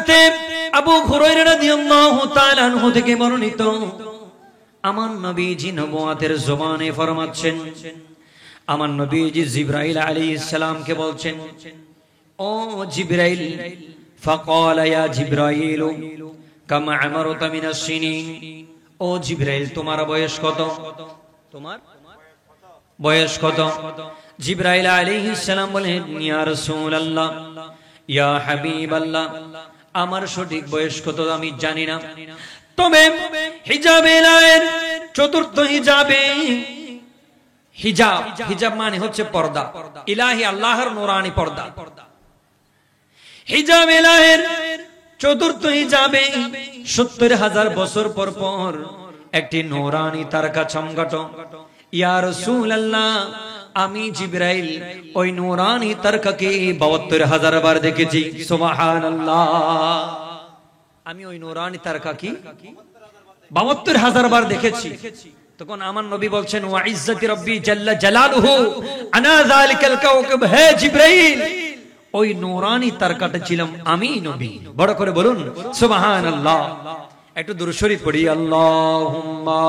হযরতে আবু হুরায়রা রাদিয়াল্লাহু তাআলা আনহু থেকে বর্ণিত, আমার নবীজি নবুয়তের জবানে ফরমাচ্ছেন, আমার নবীজি জিবরাইল আলাইহিস সালামকে বলছেন, ও জিবরাইল, ফাকালা ইয়া জিবরাইল কাম আমারতা মিনাস সিনিন, ও জিবরাইল তোমার বয়স কত? তোমার বয়স কত? জিবরাইল আলাইহিস সালাম বলেন, ইয়া রাসূলুল্লাহ, ইয়া হাবিবাল্লাহ, আমার সঠিক বয়স কত আমি জানি না, তবে হিজাবের চতুর্থ হিজাবে, হিজাব মানে হচ্ছে পর্দা, ইলাহি আল্লাহর নূরানি পর্দা, হিজাব ইলাহির চতুর্থ হিজাবে ৭০,০০০ বছর পর পর একটি নূরানি তারকা চমকাতো। ইয়া রাসূলুল্লাহ, আমি জিবরাইল ওই নূরানি তারকাকে ৭২,০০০ বার দেখেছি। সুবহানাল্লাহ, আমি ওই নূরানি তারকাকে ৭২,০০০ বার দেখেছি। তখন আমার নবী বলছেন, ওয়া ইজ্জতি রাব্বি জাল্লা জালালুহু আনা যালিকাল কাওকাব, হে জিবরাইল, ওই নূরানি তারকাটা ছিলাম আমি নবী। বড় করে বলুন সুবহানাল্লাহ। একটু দুরূদ শরীফ পড়ি, আল্লাহুম্মা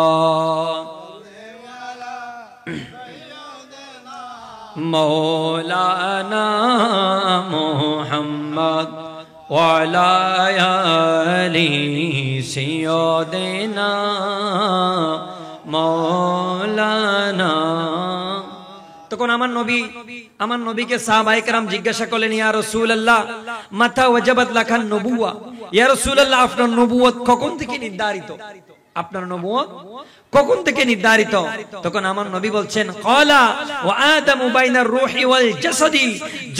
মাওলানা মুহাম্মদ ওয়া আলা আলি সাইয়্যিদিনা মাওলানা। তখন আমার নবীকে সাহাবায়ে কেরাম জিজ্ঞাসা করলেন, ইয়া রাসূলুল্লাহ, মাতা ওয়াজাবাত লাকান নবুওয়া, ইয়া রাসূলুল্লাহ, আপনার নবুয়ত কখন থেকে নির্ধারিত? আপনার নবুয়ত কখন থেকে নির্ধারিত? তখন আমার নবী বলছেন, ক্বালা ওয়া আদামু বাইনার রূহি ওয়াল জাসাদি,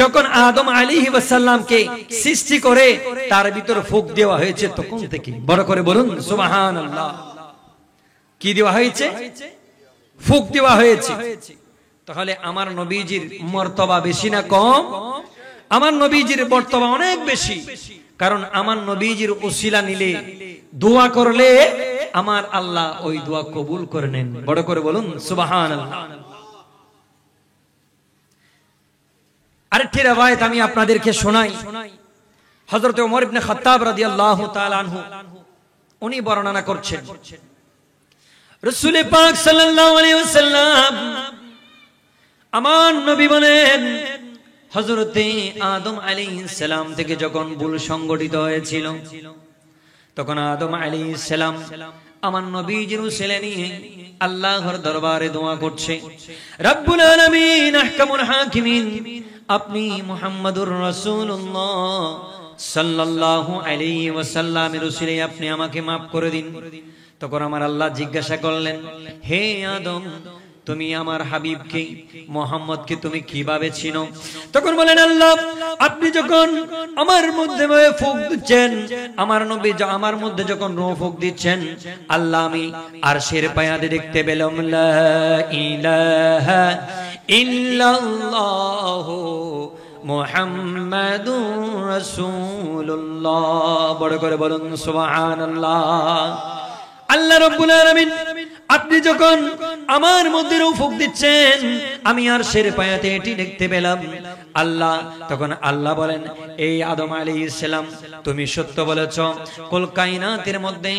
যখন আদম আলাইহিস সালামকে সৃষ্টি করে তার ভিতর ফুঁক দেওয়া হয়েছে তখন থেকে। বড় করে বলুন সুবহানাল্লাহ। কি দেওয়া হয়েছে? ফুঁক দেওয়া হয়েছে। তাহলে আমার নবীজির মর্তবা বেশি না কম? আমার নবীজির মর্তবা অনেক বেশি, কারণ আমার নবীজির ওসিলা নিলে, দোয়া করলে আমার আল্লাহ ওই দোয়া কবুল করে নেন। বড় করে বলুন সুবহানাল্লাহ। আরেকটি riwayat আমি আপনাদেরকে শোনাই। হযরত ওমর ইবনে খাত্তাব রাদিয়াল্লাহু তাআলা আনহু উনি বর্ণনা করছেন, রাসূল পাক সাল্লাল্লাহু আলাইহি ওয়াসাল্লাম, আমার নবী বলেন, হযরতে আদম আলাইহিস সালাম থেকে যখন ভুল সংগঠিত হয়েছিল, তখন আদম আলাইহিস সালাম আমার নবীজির উসিলা নিয়ে আল্লাহর দরবারে দোয়া করছে, রব্বুল আলামিন, আহকামুল হাকিমিন, আপনি মুহাম্মাদুর রাসূলুল্লাহ সাল্লাল্লাহু আলাইহি ওয়াসাল্লামের উসিলায় আপনি আমাকে maaf করে দিন। তখন আমার আল্লাহ জিজ্ঞাসা করলেন, হে আদম, তুমি আমার হাবিবকে মুহাম্মদকে তুমি কিভাবে চিনো? তখন বলেন, আল্লাহ, আপনি যখন আমার মধ্যে ফুঁক দিচ্ছেন, আমার নবী আমার মধ্যে যখন রূহ ফুঁক দিচ্ছেন, আল্লাহ আমি আরশের পায়াতে দেখতে পেলাম, লা ইলাহা ইল্লাল্লাহু মুহাম্মাদুর রাসূলুল্লাহ। বড় করে বলুন সুবহানাল্লাহ। আল্লাহ রাব্বুল আলামিন, আপনি যখন আমার মধ্যে রূহ ফুঁক দিচ্ছেন, আমি আরশের পায়াতে এটি দেখতে পেলাম। আল্লাহ, তখন আল্লাহ বলেন, এই আদম আলাইহিস সালাম, তুমি সত্য বলেছ, কুল কায়নাতের মধ্যে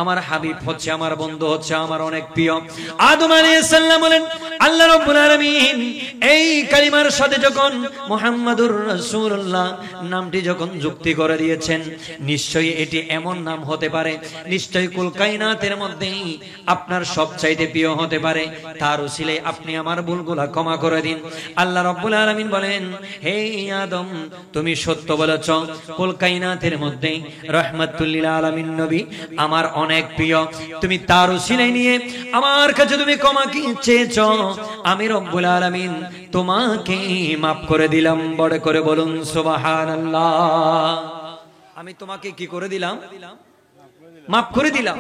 আমার হাবিব হচ্ছে, আমার বন্ধু হচ্ছে, আমার অনেক প্রিয়। আদম আলাইহিস সালাম বলেন, আল্লাহ রাব্বুল আলামিন এই কালিমার সাথে যখন মুহাম্মাদুর রাসূলুল্লাহ নামটি যখন যুক্তি করে দিয়েছেন, নিশ্চয়ই এটি এমন নাম হতে পারে, নিশ্চয়ই কুল কায়নাতের মধ্যে আপনার সবচাইতে প্রিয় হতে পারে, তার উসিলায় আপনি আমার ভুলগুলো ক্ষমা করে দিন। আল্লাহ রাব্বুল আলামিন বলেন, হে আদম, তুমি সত্য বলেছ, কুল কায়নাতের মধ্যে রাহমাতুল লিল আলামিন নবী আমার অনেক প্রিয়, তুমি তার উসিলায় নিয়ে আমার কাছে তুমি ক্ষমা চেয়েছো, আমি রব্বুল আলামিন তোমাকে maaf করে দিলাম। বড় করে বলুন সুবহানাল্লাহ। আমি তোমাকে কি করে দিলাম? maaf করে দিলাম।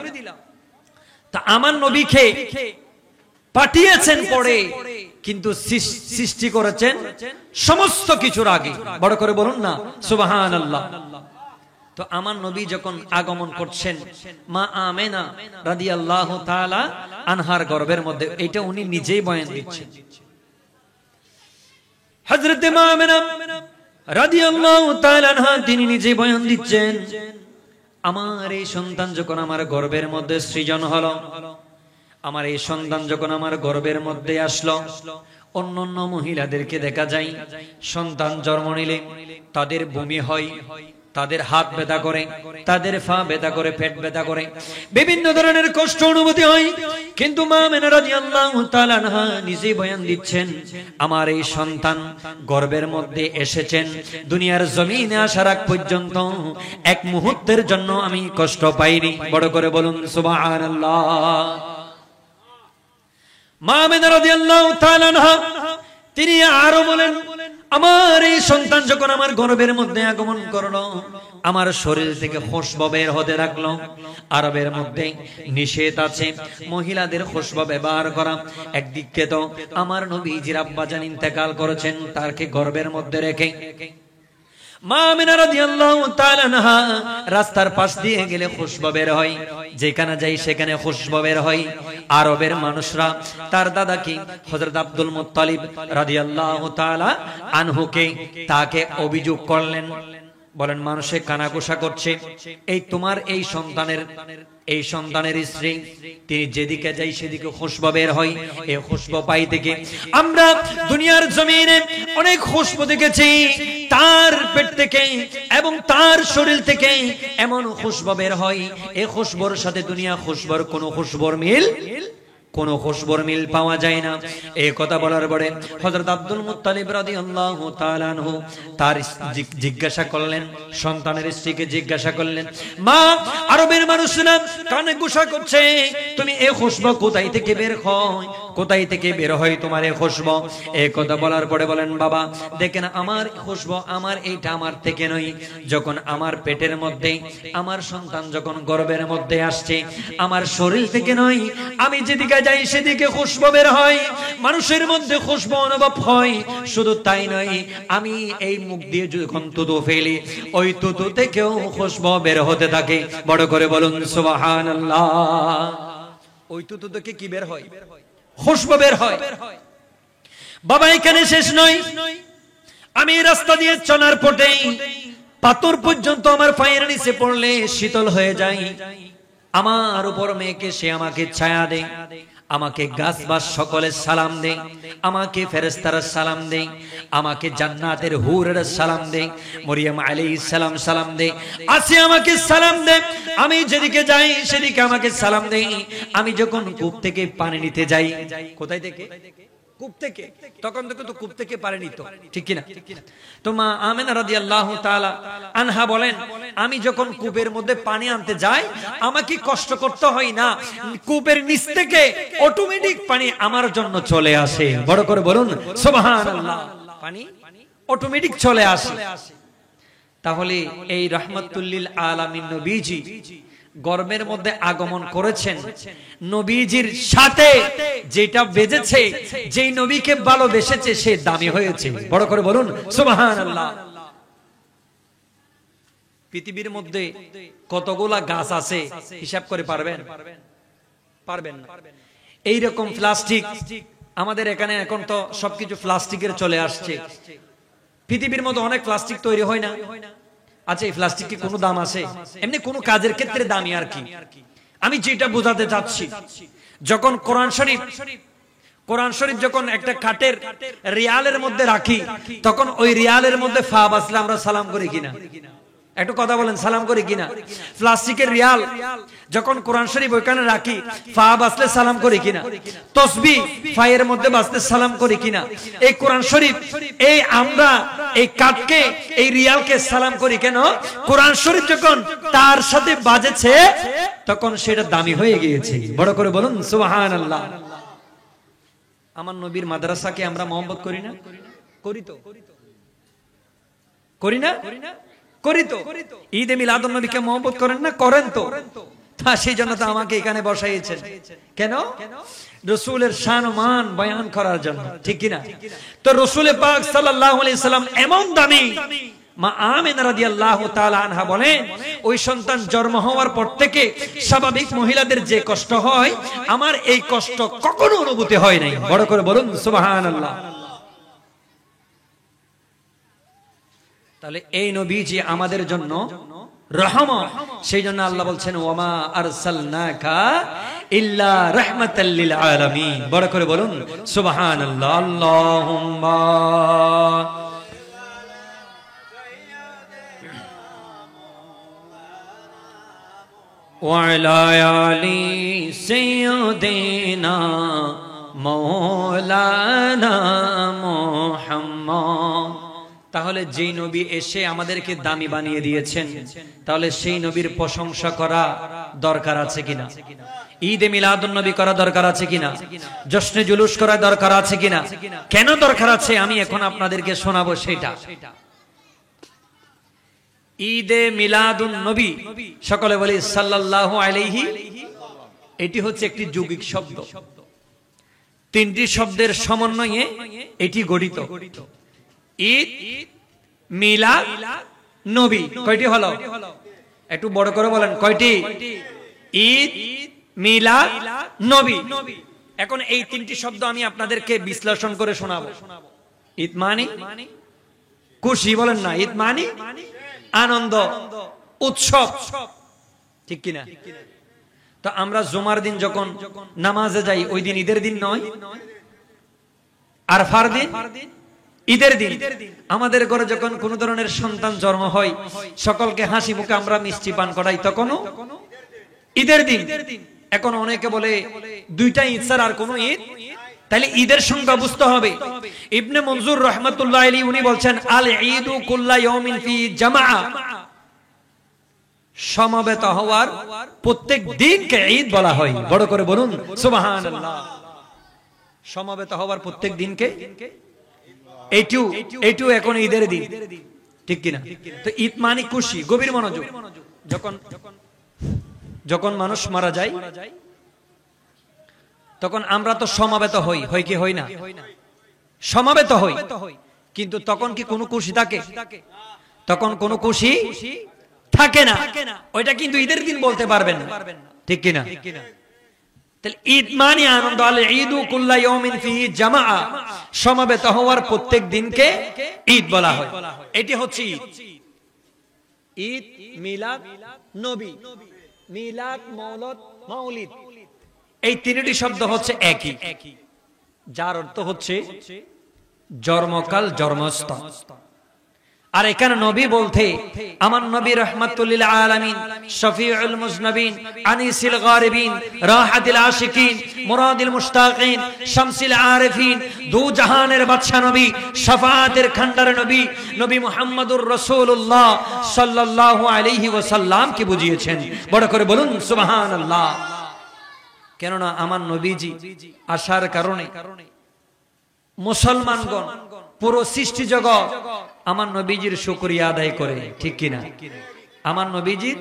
তা আমার নবীকে পাঠিয়েছেন পরে, কিন্তু সৃষ্টি করেছেন সমস্ত কিছুর আগে। বড় করে বলুন না সুবহানাল্লাহ। তো আমার নবী যখন আগমন করছেন মা আমেনা রাদিয়াল্লাহু তাআলা আনহার গর্ভের মধ্যে, এটা উনি নিজেই বয়ান দিচ্ছেন। হযরত মা আমেনা রাদিয়াল্লাহু তাআলা আনহা তিনি নিজে বয়ান দিচ্ছেন, আমার এই সন্তান যখন আমার গর্ভের মধ্যে সৃজন হলো, আমার এই সন্তান যখন আমার গর্ভের মধ্যে আসলো, অন্যান্য মহিলাদেরকে দেখা যায় সন্তান জন্ম নিলে তাদের বমি হয়, তাদের হাত ব্যথা করে, তাদের পা ব্যথা করে, পেট ব্যথা করে, বিভিন্ন ধরনের কষ্ট অনুভূতি হয়। কিন্তু মা আমেনা রাদিয়াল্লাহু তাআলা আনহা নিজে বয়ান দিচ্ছেন, আমার এই সন্তান গর্ভের মধ্যে এসেছেন, দুনিয়ার জমিনে আসার আগ পর্যন্ত এক মুহূর্তের জন্য আমি কষ্ট পাইনি। বড় করে বলুন সুবহানাল্লাহ। মা আমেনা রাদিয়াল্লাহু তাআলা আনহা তিনি আরো বলেন, আমার এই সন্তান যখন আমার গর্ভের মধ্যে আগমন করলো, আমার শরীর থেকে খুশবু বের হতে লাগলো। আরবের মধ্যে নিষেধ আছে মহিলাদের খুশবু ব্যবহার করা। একদিকে তো আমার নবীজির আব্বাজান ইন্তেকাল করেছেন, তাকে গর্ভের মধ্যে রেখে মা আমিনা রাদিয়াল্লাহু তাআলা আনহা রাস্তার পাশ দিয়ে গেলে খুশবু বের হয়, যেখানে যাই সেখানে খুশবু বের হয়। আরবের মানুষরা তার দাদাকে হযরত আব্দুল মুত্তালিব রাদিয়াল্লাহু তাআলা আনহুকে তাকে অভিযোগ করলেন, বলেন মানুষে কানাঘুষা করছে, এই তোমার এই সন্তানের স্ত্রী, তিনি যেদিকে যাই সেদিকে খুশবু বের হয়। এই খুশবু পাই থেকে আমরা দুনিয়ার জমিনে অনেক খুশবু দেখেছি, তার পেট থেকে এবং তার শরীর থেকে এমন খুশবু বের হয়, এই খুশবুর সাথে দুনিয়া খুশবুর কোন খুশবুর মিল পাওয়া যায় না। এই কথা বলার পরে হযরত আব্দুল মুত্তালিব রাদিয়াল্লাহু তাআলা আনহু তার জিজ্ঞাসা করলেন, সন্তানের স্ত্রীকে জিজ্ঞাসা করলেন, মা আরবের মানুষরা কানে ঘুষা করছে, তুমি এই খুশবু কোথায় থেকে বের হয়, কোথায় থেকে বের হয় তোমার এই খুশবু? এই কথা বলার পরে বলেন, বাবা দেখেন আমার খুশবু আমার এইটা আমার থেকে নয়, যখন আমার পেটের মধ্যে আমার সন্তান যখন গর্ভের মধ্যে আসছে, আমার শরীর থেকে নয়, আমি যেদিকে যাই সেদিকে খুশবু বের হয়, মানুষের মধ্যে খুশবু অনুভব হয়। শুধু তাই নয়, আমি এই মুখ দিয়ে যখন তুতু ফেলি, ওই তুতু থেকেও খুশবু বের হতে থাকে। বড় করে বলুন সুবহানাল্লাহ। ওই তুতু থেকে কি বের হয়? খুশবু বের হয়। বাবা এখানে শেষ নয়, আমি রাস্তা দিয়ে চলার পথে পাথর পর্যন্ত আমার পায়ের নিচে পড়লে শীতল হয়ে যায়, আমার উপর মেয়েকে সে আমাকে ছায়া দেয়, আমাকে গাছবাস সকলে সালাম দেয়, আমাকে ফেরেশতারা সালাম দেয়, আমাকে জান্নাতের হুরেরা সালাম দেয়, মরিয়ম আলাইহিস সালাম সালাম দেয়, আসি আমাকে সালাম দেয়, আমি যেদিকে যাই সেদিকে আমাকে সালাম দেয়। আমি যখন কূপ থেকে পানি নিতে যাই, কোথায় থেকে? কূপ থেকে। তখন তো কূপ থেকে পানি নিত, ঠিক কি না? তো মা আমেনা রাদিয়াল্লাহু তাআলা আনহা বলেন, আমি যখন কূপের মধ্যে পানি আনতে যাই, আমাকে কষ্ট করতে হয় না, কূপের নিচ থেকে অটোমেটিক পানি আমার জন্য চলে আসে। বড় করে বলুন সুবহানাল্লাহ। পানি অটোমেটিক চলে আসে। তাহলে এই রাহমাতুল লিল আলামিন নবীজি গর্ভের মধ্যে আগমন করেছেন, নবীজির সাথে যেটা বেজেছে, যেই নবীকে ভালোবেসেছে সে দামি হয়েছে। বড় করে বলুন সুবহানাল্লাহ। পৃথিবীর মধ্যে কতগুলা গাছ আছে হিসাব করে পারবেন? পারবেন না। এইরকম প্লাস্টিক আমাদের এখানে এখন তো সবকিছু প্লাস্টিকের চলে আসছে। পৃথিবীর মধ্যে অনেক প্লাস্টিক তৈরি হয় না? আচ্ছা, এই প্লাস্টিক কি কোনো দাম আছে? এমনি কোন কাজের ক্ষেত্রে দামি আর কি। আমি যেটা বোঝাতে চাচ্ছি, যখন কোরআন শরীফ যখন একটা কাঠের রিয়ালের মধ্যে রাখি, তখন ওই রিয়ালের মধ্যে ফা বাসলে আমরা সালাম করি কিনা? একটু কথা বলেন, সালাম করি কিনা? প্লাস্টিকের রিয়াল যখন কোরআন শরীফ ওইখানে রাখি, ফা বাসলে সালাম করি কিনা? তসবিহ ফায়ের মধ্যে বাসলে সালাম করি কিনা? এই কোরআন শরীফ, এই আমরা এই কাঠকে, এই রিয়ালকে সালাম করি কেন? কোরআন শরীফ যখন তার সাথে বাজেছে তখন সেটা দামি হয়ে গিয়েছে। বড় করে বলুন সুবহানাল্লাহ। আমার নবীর মাদ্রাসাকে আমরা মহব্বত করি না? করি তো? করি না? করি তো। ঈদে মিলাদুন নবীকে মহব্বত করেন না? করেন তো। তা সেই জন্য তো আমাকে এখানে বসাইয়েছেন। কেন? রাসূলের শান ও মান বয়ান করার জন্য, ঠিক কি না? তো রাসূল পাক সাল্লাল্লাহু আলাইহি সাল্লাম এমন দামি, মা আমিনা রাদিয়াল্লাহু তাআলা আনহা বলেন, ওই সন্তান জন্ম হওয়ার পর থেকে স্বাভাবিক মহিলাদের যে কষ্ট হয়, আমার এই কষ্ট কখনো অনুভূতি হয় নাই। বড় করে বলুন সুবহানাল্লাহ। তাহলে এই নবীজি আমাদের জন্য রহমত, সেই জন্য আল্লাহ বলছেন ওয়ামা আরসালনাকা ইল্লা রাহমাতাল লিল আলামিন। বড় করে বলুন সুবহানাল্লাহ। আল্লাহুম্মা ওয়া আলা আলি সাইয়্যিদিনা মাওলানা মুহাম্মদ। তাহলে যেই নবী এসে আমাদেরকে দামি বানিয়ে দিয়েছেন, তাহলে সেই নবীর প্রশংসা করা দরকার আছে কিনা? ঈদে মিলাদুন নবী করা দরকার আছে কিনা? জশ্নে জুলুস করা দরকার আছে কিনা? কেন দরকার আছে আমি এখন আপনাদেরকে শোনাবো সেটা। ঈদে মিলাদুন নবী, সকলে বলি সাল্লাল্লাহু আলাইহি, এটি হচ্ছে একটি যৌগিক শব্দ। তিনটি শব্দের সমন্বয়ে এটি গঠিত। ঈদ, মিলাদ, নবী। কয়টি হলো? একটু বড় করে বলেন কয়টি? ঈদ, মিলাদ, নবী। এখন এই তিনটি শব্দ আমি আপনাদেরকে বিশ্লেষণ করে শোনাবো। ঈদ মানে খুশি, বলেন না? ঈদ মানে আনন্দ, উৎসব, ঠিক কিনা? তো আমরা জুমার দিন যখন নামাজে যাই, ওই দিন ঈদের দিন নয়? আরফার দিন ঈদের দিন। আমাদের ঘরে যখন কোন ধরনের সন্তান জন্ম হয়, সকলকে হাসি মুখে আমরা মিষ্টি পান করাই, তখনও ঈদের দিন। এখন অনেকে বলে দুইটা ঈদ ছাড়া আর কোন ঈদ? তাহলে ঈদের সংখ্যা বুঝতে হবে। ইবনে মনজুর রাহমাতুল্লাহ আলাইহি উনি বলছেন আল ঈদু কুল্লা ইয়াউমিন ফি জামাআ, সমবেত হওয়ার প্রত্যেক দিনকে ঈদ বলা হয়। বড় করে বলুন সুবহানাল্লাহ। সমবেত হওয়ার প্রত্যেক দিনকে এইটু এখন ঈদের দিন, ঠিক কিনা? তো ঈদ মানে খুশি। গভীর মনোযোগ। যখন মানুষ মারা যায় তখন আমরা তো সমাবেত হই, হয় কি হয় না? সমাবেত হই, কিন্তু তখন কি কোনো খুশি থাকে? তখন কোনো খুশি থাকে না। ওইটা কিন্তু ঈদের দিন বলতে পারবেন না, ঠিক কিনা? তাহলে ঈদ মানে আনন্দ। আল ঈদু কুল্লা ইয়াউমিন ফিহি জামাআ, সমবেত হওয়ার প্রত্যেক দিনকে ঈদ বলা হয়। এটি হচ্ছে ঈদ। ঈদ, মিলাদ, নবী। মিলাদ, মওলাদ, মাউলিদ, এই তিনটি শব্দ হচ্ছে একই, যার অর্থ হচ্ছে জন্মকাল, জন্মস্থান। আর এখানে নবী বলতে আমার নবী রাহমাতুল লিল আলামিন, শফিউল মুজনবিন, আনিসিল গারিবিন, রাহাতিল আশিকিন, মুরাদিল মুশতাকিন, শামসিল আরিফিন, দু জাহানের বাদশা নবী, শাফাআতের খান্ডার নবী, নবী মুহাম্মদুর রাসূলুল্লাহ সাল্লাল্লাহু আলাইহি ওয়াসাল্লাম কি বুঝিয়েছেন। বড় করে বলুন সুবহানাল্লাহ। কেননা আমার নবীজি আসার কারণে মুসলমানগণ, পুরো সৃষ্টি জগৎ আমার নবীজির শুকরিয়া আদায় করে, ঠিক কিনা? আমার নবীজির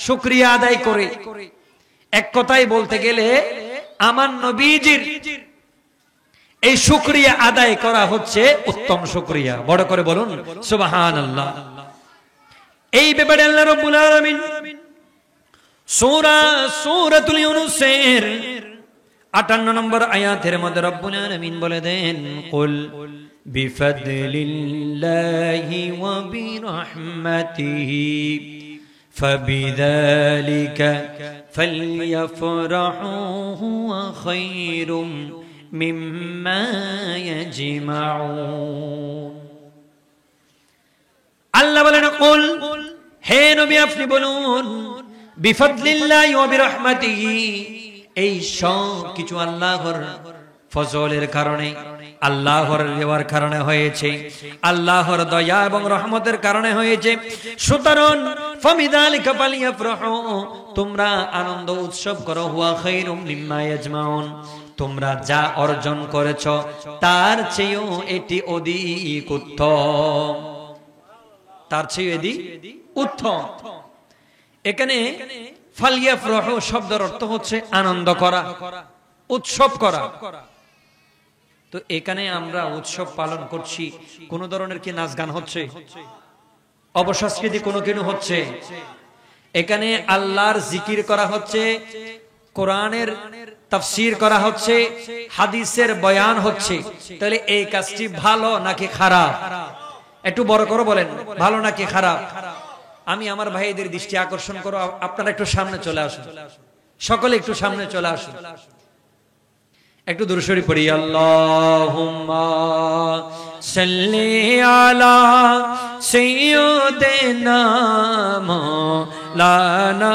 শুকরিয়া আদায় করে। এক কথায় বলতে গেলে আমার নবীজির এই শুকরিয়া আদায় করা হচ্ছে উত্তম শুকরিয়া। বড় করে বলুন সুবহানাল্লাহ। এই ব্যাপারে আল্লাহ রাব্বুল আলামিন সূরাতুল ইউনূসের 58 নম্বর আয়াতের মধ্যে রব্বুল আলামিন বলে দেন কুল বিফাদলিল্লাহি ওয়া বিরহমাতিহি ফাবিযালিকা ফালইফরাহু হুয়া খায়রুম মিম্মা ইয়াজমাউন। আল্লাহ বলেন কুল, হে নবী আপনি বলুন, বিফাদলিল্লাহি ওয়া বিরহমাতিহি, এই সব কিছু আল্লাহর ফজলের কারণে, আল্লাহর দেওয়ার কারণে হয়েছে, আল্লাহর দয়া এবং রহমতের কারণে হয়েছে। সুতরাং ফাবিযালিকা ফালইফরাহু, তোমরা আনন্দ উৎসব করো, হুয়া খায়রুম মিম্মা ইয়াজমাউন, তোমরা যা অর্জন করেছো তার চেয়েও এটি অধিক উত্তম, তার চেয়ে এটি উত্তম। এখানে ফালইফরাহু শব্দের অর্থ হচ্ছে আনন্দ করা, উৎসব করা। তো এখানে আমরা উৎসব পালন করছি, কোন ধরনের কি নাচ গান হচ্ছে? অপসংস্কৃতি কোনো কিছু হচ্ছে? এখানে আল্লাহর জিকির করা হচ্ছে, কোরআনের তাফসীর করা হচ্ছে, হাদিসের বয়ান হচ্ছে। তাহলে এই কাজটি ভালো নাকি খারাপ? একটু বড় করে বলেন, ভালো নাকি খারাপ? আমি আমার ভাইদের দৃষ্টি আকর্ষণ করো, আপনারা একটু সামনে চলে আসুন, সকলে একটু সামনে চলে আসুন, একটু দুরূদ শরীফ পড়ি। আল্লাহুম্মা সাল্লি আলা সাইয়্যিদিনা মাওলানা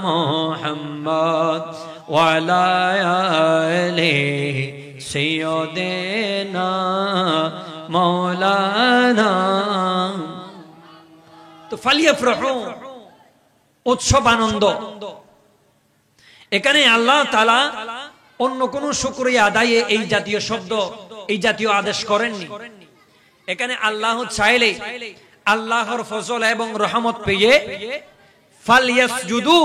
মুহাম্মদ ওয়া আলা আলি সাইয়্যিদিনা মাওলানা। তো ফালিয়াফরাহু, উৎসব আনন্দ। এখানে আল্লাহ তাআলা অন্য কোন শুকরিয়া আদায়ে এই জাতীয় শব্দ, এই জাতীয় আদেশ করেননি। এখানে আল্লাহ চাইলে আল্লাহর ফজল এবং রহমত পেয়ে ফালিয়াসজুদু,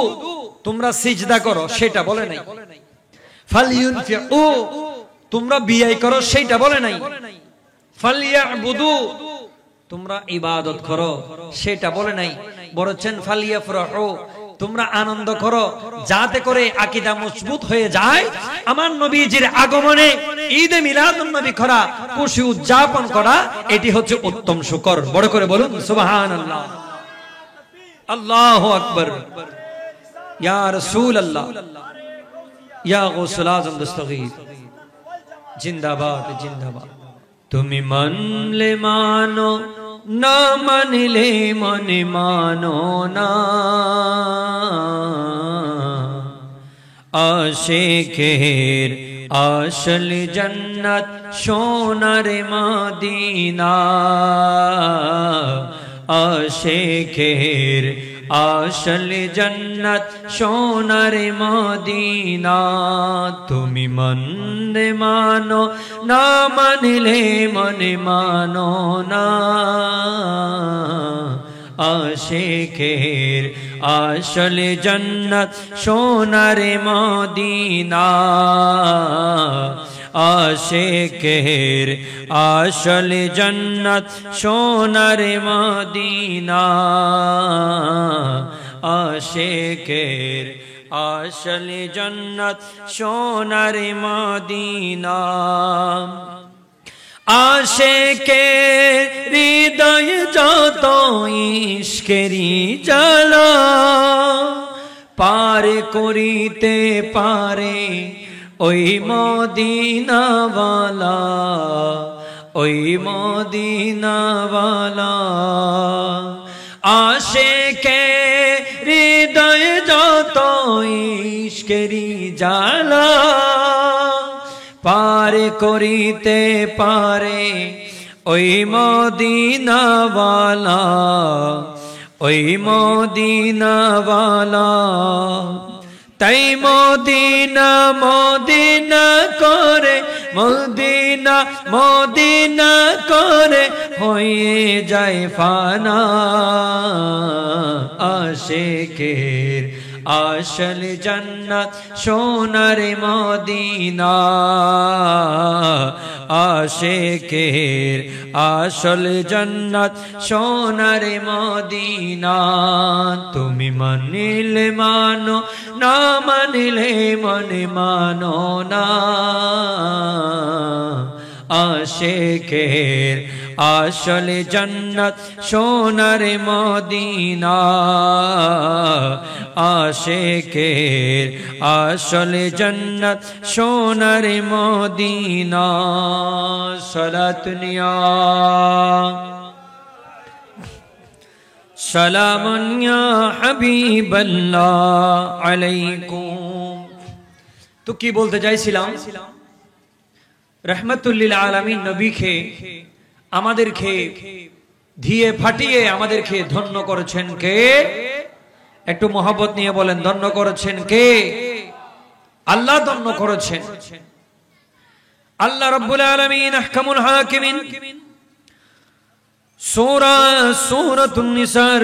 তোমরা সিজদা করো, সেটা বলে নাই। ফালিয়ুনফিউ, তোমরা বিয়াই করো, সেটা বলে নাই। ফালিয়াবুদু, তোমরা ইবাদত করো, সেটা বলে নাই। বলেছেন ফালিয়াফরাহু, তোমরা আনন্দ করো, যাতে করে আকীদা মজবুত হয়ে যায়। আমার নবীজির আগমনে ঈদে মিলাদুন নবী করা, খুশি উদযাপন করা, এটি হচ্ছে উত্তম শুকর। বড় করে বলুন সুবহানাল্লাহ, আল্লাহু আকবার। ইয়া রাসূলুল্লাহ, ইয়া গাউসুল আযম দস্তগীর, জিন্দাবাদ জিন্দাবাদ। তুমি মানলে মানো, না মানলে মনে মানো না, আশিকের আসল জান্নাত সোনার মদিনা, আশিকের আসল জান্নাত সোনার মদিনা। তুমি মনে মানো, না মানলে মনে মানো না, আশিকের আসল জান্নাত সোনার মদিনা, আশিকের আসল জান্নাত সোনার মদিনা, আশিকের আসল জান্নাত সোনার মদিনা। আশিকের হৃদয় যত ইশকেরি জ্বালা, পার করিতে পারে ওই মদিনাওয়ালা, ওই মদিনাওয়ালা। আশিকের হৃদয় যত ইশকেরি জ্বালা, পার করিতে পারে ওই মদিনাওয়ালা, ওই মদিনাওয়ালা। তাই মদিনা মদিনা করে, মদিনা মদিনা করে হয়ে যায় ফানা, আশিকের আসল জান্নাত সোনার মদিনা, আশিকের আসল জান্নাত সোনার মদিনা। তুমি মানিলে মানো, না মানিলে মনে মানো না, আশিকের আসল জান্নাত সোনার মদিনা, আশিকের আসল জান্নাত সোনার মদিনা। সালাতুন ইয়া সালামুন ইয়া হাবিবাল্লাহ আলাইকুম। তো কি বলতে চাইছিলাম, रहमतुल लिल आलमीन नबीকে আমাদেরকে ধিয়ে ফাটিয়ে আমাদেরকে ধন্য করেছেন কে? একটু মহব্বত নিয়ে বলেন, ধন্য করেছেন কে? আল্লাহ ধন্য করেছেন। আল্লাহ রাব্বুল আলামিন আহকামুল হাকিমিন সূরাতুন নিসার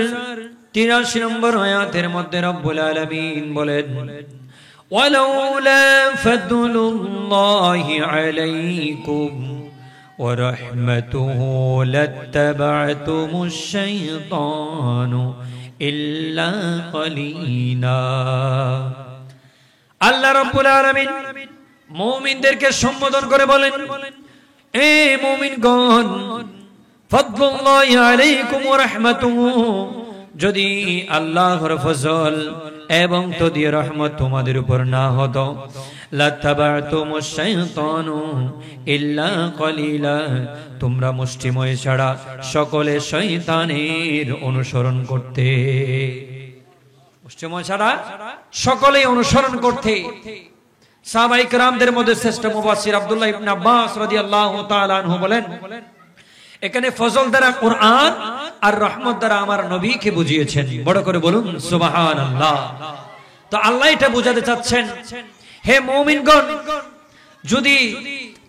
83 নম্বর আয়াতের মধ্যে রব্বুল আলামিন বলেন, ওয়ালাউলা ফাদলুল্লাহি আলাইকুম ওয়া রাহমাতুহু লাত্তাবা'তুমুশ শাইতানু ইল্লা কলিলা। আল্লাহ রাব্বুল আলামিন মুমিনদেরকে সম্বোধন করে বলেন, এ মুমিনগণ, ফাদলুল্লাহি আলাইকুম ওয়া রাহমাতুহু, যদি আল্লাহর ফজল এবং তদীয় রহমত তোমাদের উপর না হতো, লাত্তাবাতুমুশ শাইতানু ইল্লা কলিলা, তোমরা মুষ্টিময় ছাড়া সকলে শয়তানের অনুসরণ করতে। মুষ্টিময় ছাড়া সকলে অনুসরণ করতে। সাহাবায়ে কেরামদের মধ্যে শ্রেষ্ঠ মুফাসসির আব্দুল্লাহ ইবনে আব্বাস রাদিয়াল্লাহু তাআলা আনহু বলেন, এখানে ফজল দ্বারা কুরআন আর রহমত দ্বারা আমার নবীকে বুঝিয়েছেন। বড় করে বলুন সুবহানাল্লাহ। তো আল্লাহ এটা বোঝাতে চাচ্ছেন, হে মুমিনগণ, যদি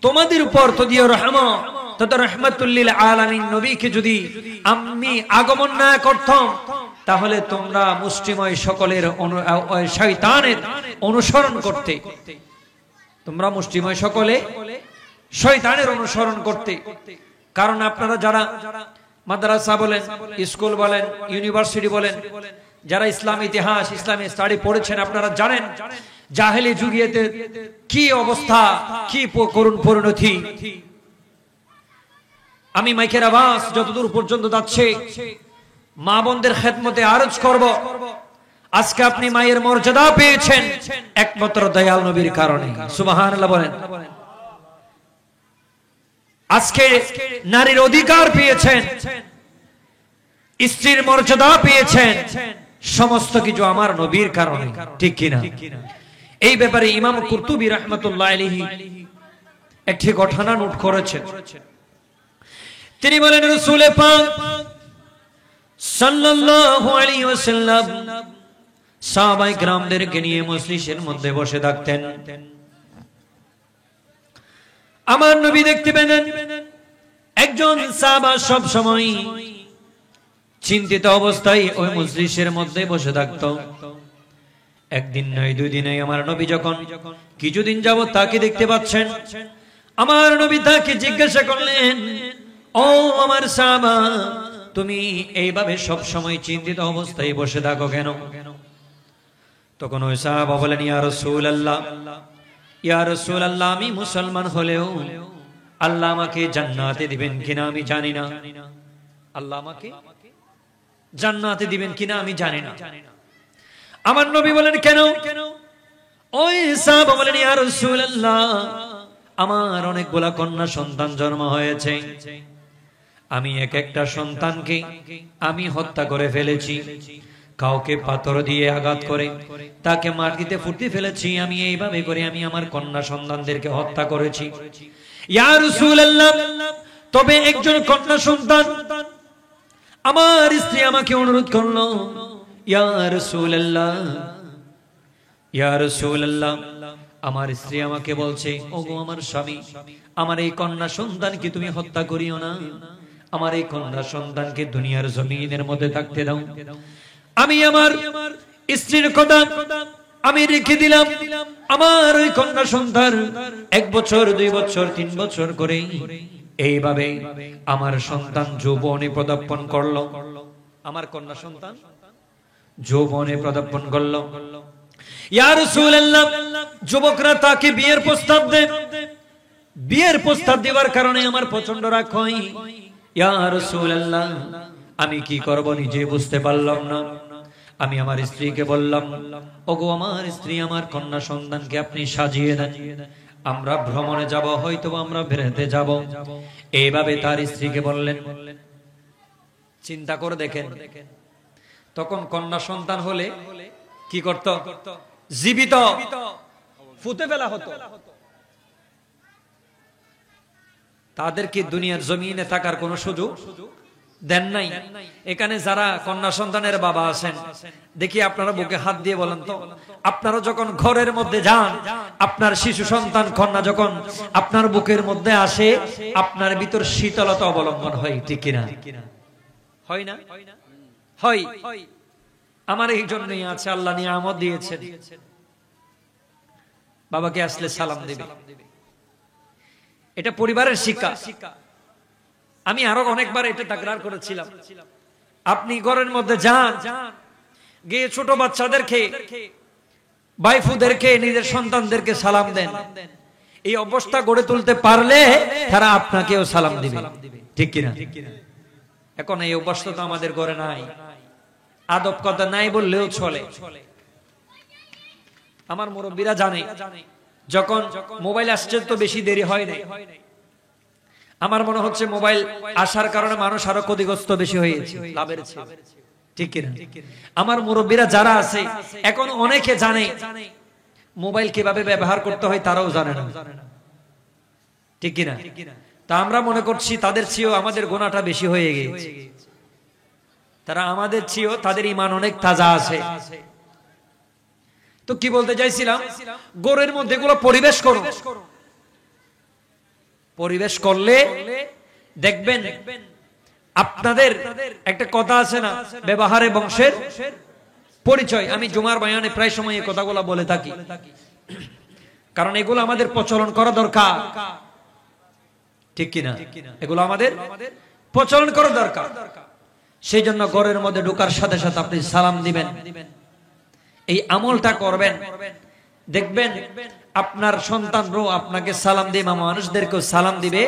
তোমাদের উপর তদীয় রহমত তথা রাহমাতুল লিল আলামিন নবীকে যদি আমি আগমন না করতাম, তাহলে তোমরা মুষ্টিময় সকলের শয়তানের অনুসরণ করতে। তোমরা মুষ্টিময় সকলে শয়তানের অনুসরণ করতে। কারণ আপনারা যারা মাদ্রাসা বলেন, স্কুল বলেন, ইউনিভার্সিটি বলেন, যারা ইসলাম ইতিহাস, ইসলামী স্টাডি পড়েছেন, আপনারা জানেন জাহেলি যুগিয়েতে কি অবস্থা, কি করুণ পরিণতি। আমি মাইকের আওয়াজ যতদূর পর্যন্ত যাচ্ছে, মা বোনদের খেদমতে আরজ করব, আজকে আপনি মায়ের মর্যাদা পেয়েছেন একমাত্র দয়াল নবীর কারণে। সুবহানাল্লাহ বলেন। আজকে নারীর অধিকার পেয়েছেন, স্ত্রীর মর্যাদা পেয়েছেন, সমস্ত কিছু আমার নবীর কারণে, ঠিক কিনা? এই ব্যাপারে ইমাম কুরতুবী রাহমাতুল্লাহ আলাইহি একটি ঘটনা নোট করেছেন। তিনি বলেন, রাসূল পাক সাল্লাল্লাহু আলাইহি ওয়াসাল্লাম সাহাবায়ে কেরামদেরকে নিয়ে মজলিসের মধ্যে বসে থাকতেন। আমার নবী দেখতে পেলেন একজন সাহাবা সব সময় চিন্তিত অবস্থায় ওই মজলিসের মধ্যে বসে থাকত। একদিন নয়, দুই দিন নয়, আমার নবী যখন কিছুদিন যাবত তাকে দেখতে পাচ্ছেন, আমার নবী তাকে জিজ্ঞাসা করলেন, ও আমার সাহাবা, তুমি এইভাবে সব সময় চিন্তিত অবস্থায় বসে থাকো কেন? তখন ওই সাহাবা বলেন, ইয়া রাসূলুল্লাহ, ইয়া রাসূলুল্লাহ, আমি মুসলমান হলেও আল্লাহ আমাকে জান্নাতে দিবেন কিনা আমি জানি না। আল্লাহ আমাকে জান্নাতে দিবেন কিনা আমি জানি না। আমার নবী বলেন, কেন? ওই সাহাবা বলেন, ইয়া রাসূলুল্লাহ, আমার অনেকগুলা কন্যা সন্তান জন্ম হয়েছে, আমি এক একটা সন্তানকে আমি হত্যা করে ফেলেছি, কাউকে পাথর দিয়ে আঘাত করে তাকে মাটিতে ফুটিয়ে ফেলেছি, আমি এইভাবে করে আমি আমার কন্যা সন্তানদেরকে হত্যা করেছি। ইয়া রাসূলুল্লাহ, তবে একজন কন্যা সন্তান, আমার স্ত্রী আমাকে অনুরোধ করলো, ইয়া রাসূলুল্লাহ, ইয়া রাসূলুল্লাহ, আমার স্ত্রী আমাকে বলছে, ওগো আমার স্বামী, আমার এই কন্যা সন্তানকে তুমি হত্যা করিও না, আমার এই কন্যা সন্তানকে দুনিয়ার জমিনের মধ্যে থাকতে দাও। আমি আমার স্ত্রীর কথা আমি রেখে দিলাম, আমার ওই কন্যা সন্তান 1 বছর 2 বছর 3 বছর করে এইভাবে আমার সন্তান যৌবনে পদার্পণ করলো, আমার কন্যা সন্তান যৌবনে পদার্পণ করলো। ইয়া রাসূলুল্লাহ, যুবকরা তাকে বিয়ের প্রস্তাব দেয়, বিয়ের প্রস্তাব দেওয়ার কারণে আমার প্রচন্ড রাগ হয়। ইয়া রাসূলুল্লাহ, আমি কি করব নিজে বুঝতে পারলাম না। আমি আমার স্ত্রীকে বললাম, ওগো আমার স্ত্রী, আমার কন্যা সন্তানকে আপনি সাজিয়ে দেন, আমরা ভ্রমণে যাব, হয়তো আমরা বেড়াতে যাব। এইভাবে তার স্ত্রীকে বললেন। চিন্তা করে দেখেন, তখন কন্যা সন্তান হলে কি করত? জীবিত ফুটে ফেলা হতো। তাদেরকে দুনিয়ার জমিনে থাকার কোন সুযোগ দেন নাই। এখানে যারা কন্যা সন্তানের বাবা আছেন, দেখি আপনারা বুকে হাত দিয়ে বলেন তো, আপনারা যখন ঘরের মধ্যে যান, আপনার শিশু সন্তান কন্যা যখন আপনার বুকের মধ্যে আসে, আপনার ভিতর শীতলতা অবলম্বন হয়, ঠিক কিনা? হয় না? হয়। আমার এই জন্যই আছে, আল্লাহ নিয়ামত দিয়েছেন, বাবাকে আসলে সালাম দেবে, এটা পরিবারের শিক্ষা। আমি আরো অনেকবার এটা তাকরার করেছিলাম। আপনি ঘরের মধ্যে যান, গিয়ে ছোট বাচ্চাদেরকে, বাইফুদেরকে, নিজের সন্তানদেরকে সালাম দেন। এই অবস্থা গড়ে তুলতে পারলে তারা আপনাকেও সালাম দিবে, ঠিক কিনা? এখন এই অভ্যাসটা তো আমাদের ঘরে নাই, আদব কথা নাই বললেও চলে। আমার মুরব্বীরা জানে যখন মোবাইল আসছে তো বেশি দেরি হয় নাই। আমার মনে হচ্ছে মোবাইল আসার কারণে মানুষ আরো ক্ষতিগ্রস্ত বেশি হয়েছে, লাভের চেয়ে, ঠিক কিনা? আমার মুরব্বীরা যারা আছে এখন অনেকে জানে মোবাইল কিভাবে ব্যবহার করতে হয়, তারাও জানে না, ঠিক কিনা? তা আমরা মনে করছি তাদের চেয়েও আমাদের গুনাহটা বেশি হয়ে গেছে। তারা আমাদের চেয়েও তাদের ঈমান অনেক তাজা আছে। তো কি বলতে চাইছিলাম, ঘরের মধ্যে এগুলো পরিবেশ করো। পরিবেশ করলে দেখবেন আপনাদের একটা কথা আছে না, ব্যবহারে বংশের পরিচয়। আমি জুমার বয়ানে প্রায় সময় এই কথাগুলো বলে থাকি, কারণ এগুলো আমাদের প্রচলন করা দরকার, ঠিক কিনা? এগুলো আমাদের প্রচলন করা দরকার। সেই জন্য ঘরের মধ্যে ঢোকার সাথে সাথে আপনি সালাম দিবেন, এই আমলটা করবেন। দেখবেন আপনার সন্তানরাও আপনাকে সালাম দিবে, মানুষদেরকেও সালাম দিবে,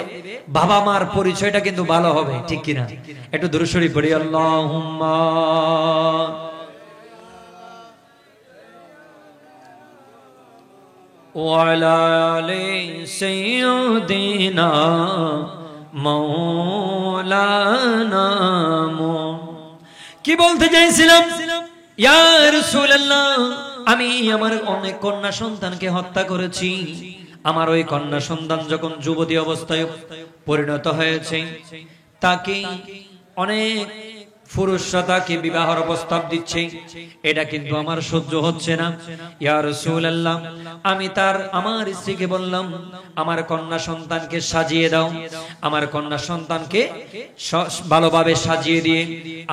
বাবা মার পরিচয়টা কিন্তু ভালো হবে, ঠিক কিনা? একটু দুরূদ শরীফ পড়ি, আল্লাহুম্মা ওয়া আলা আলি সাইয়্যিদিনা মাওলানা। কি বলতে চাইছিলাম, ইয়া রাসূলুল্লাহ, আমি আমার অনেক কন্যা সন্তানকে হত্যা করেছি। আমার ওই কন্যা সন্তান যখন যুবতী অবস্থায় পরিণত হয়েছে, তাকে অনেক পুরুষরা তাকে বিবাহের প্রস্তাব দিচ্ছে, এটা কিন্তু আমার সহ্য হচ্ছে না। ইয়া রাসূলুল্লাহ, আমি আমার স্ত্রীকে বললাম, আমার কন্যা সন্তানকে সাজিয়ে দাও, আমার কন্যা সন্তানকে ভালোভাবে সাজিয়ে দিয়ে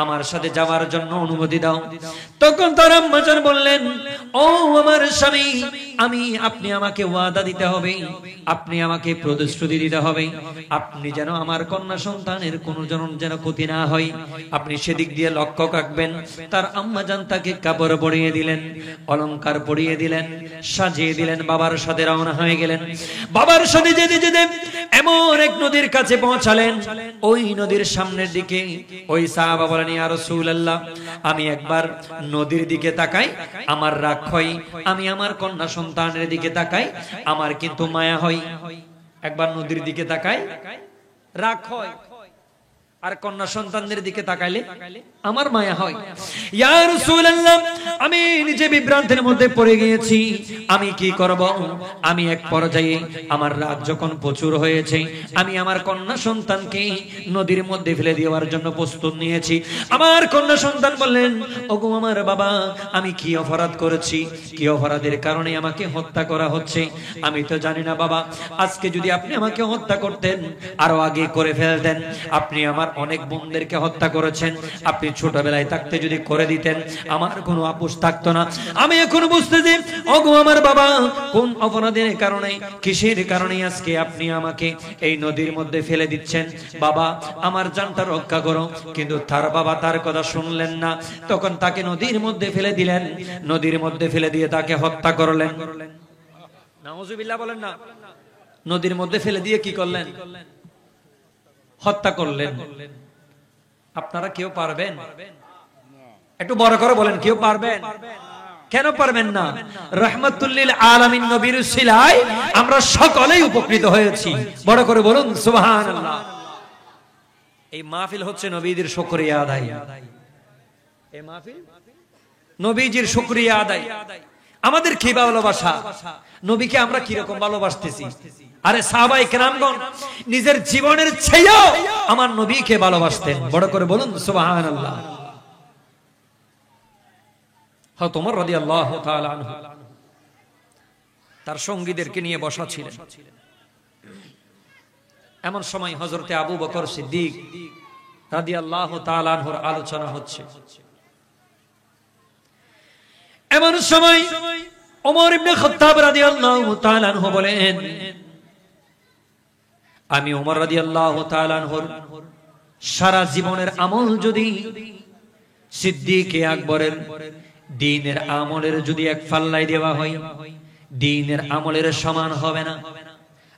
আমার সাথে যাওয়ার জন্য অনুমতি দাও। তখন তার আম্মা জান বললেন, ও আমার স্বামী, আপনি আমাকে ওয়াদা দিতে হবে, আপনি আমাকে প্রতিশ্রুতি দিতে হবে, আপনি যেন আমার কন্যা সন্তানের কোনো যেন ক্ষতি না হয়, আপনি সেদিক দিয়ে লক্ষ্য রাখবেন। তার আম্মা জান তাকে কাপড় পরিয়ে দিলেন, অলংকার পরিয়ে দিলেন, সাজিয়ে দিলেন, বাবার সাথে রওনা হয়ে গেলেন। বাবার সাথে যেতে যেতে এমন এক নদীর কাছে পৌঁছালেন। ওই নদীর সামনের দিকে ওই সাহাবা বলেন, ইয়া রাসূলুল্লাহ, আমি একবার নদীর দিকে তাকাই, আমার রাগ হয়, আমি আমার কন্যা সন্তানের দিকে তাকাই, আমার কিন্তু মায়া হয়। একবার নদীর দিকে তাকাই, রাগ হয়, আর কন্যা সন্তানদের দিকে তাকাইলে আমার মায়া হয়। ইয়া রাসূলুল্লাহ, আমি নিজে বিভ্রান্তের মধ্যে পড়ে গিয়েছি, আমি কি করব? আমি এক পর্যায়ে আমার রাগ যখন প্রচুর হয়েছে, আমি আমার কন্যা সন্তানকে নদীর মধ্যে ফেলে দেওয়ার জন্য প্রস্তুত নিয়েছি। আমার কন্যা সন্তান বললেন, ওগো আমার বাবা, আমি কি অপরাধ করেছি? কি অপরাধের কারণে আমাকে হত্যা করা হচ্ছে? আমি তো জানি না বাবা। আজকে যদি আপনি আমাকে হত্যা করতেন, আরো আগে করে ফেলতেন। আপনি আমার অনেক বোনদেরকে হত্যা করেছেন, আপনি ছোটবেলায় থাকতে যদি করে দিতেন, আমার কোনো আপোষ থাকতো না। আমি এখন বুঝতেছি, ওগো আমার বাবা, কোন অপরাধের কারণে, কিসের কারণে আজকে আপনি আমাকে এই নদীর মধ্যে ফেলে দিচ্ছেন? বাবা, আমার জানটা রক্ষা করো। কিন্তু তার বাবা তার কথা শুনলেন না, তখন তাকে নদীর মধ্যে ফেলে দিলেন। নদীর মধ্যে ফেলে দিয়ে তাকে হত্যা করলেন। নাউজুবিল্লাহ বলেন না। নদীর মধ্যে ফেলে দিয়ে কি করলেন? হত্যা করলেন। আপনারা কেউ পারবেন? একটু বড় করে বলেন, কেউ পারবেন? কেন পারবেন না? রাহমাতুল লিল আলামিন নবীর উসিলায় আমরা সকলেই উপকৃত হয়েছি। বড় করে বলুন সুবহানাল্লাহ। এই মাহফিল হচ্ছে নবীদের শুকরিয়া আদায়। এই মাহফিল নবীজির শুকরিয়া আদায়। আমাদের কি ভালোবাসা, নবীকে আমরা কি রকম ভালোবাসতেছি। আরে সাহাবায়ে কেরামগণ নিজের জীবনের চেয়েও আমার নবীকে ভালোবাসতেন। বড় করে বলুন সুবহানাল্লাহ। হযরত ওমর রাদিয়াল্লাহু তাআলা আনহু তার সঙ্গীদেরকে নিয়ে বসা ছিলেন। এমন সময় হযরতে আবু বকর সিদ্দিক রাদিয়াল্লাহু তাআলা আনহুর আলোচনা হচ্ছে। এমন সময় ওমর ইবনে খাত্তাব রাদিয়াল্লাহু তাআলা আনহু বলেন, আমি ওমর রাদিয়াল্লাহু তাআলা আনহুর সারা জীবনের আমল যদি সিদ্দিক আকবরের দ্বীনের আমলের যদি এক পাল্লায় দেওয়া হয়, দ্বীনের আমলের সমান হবে না।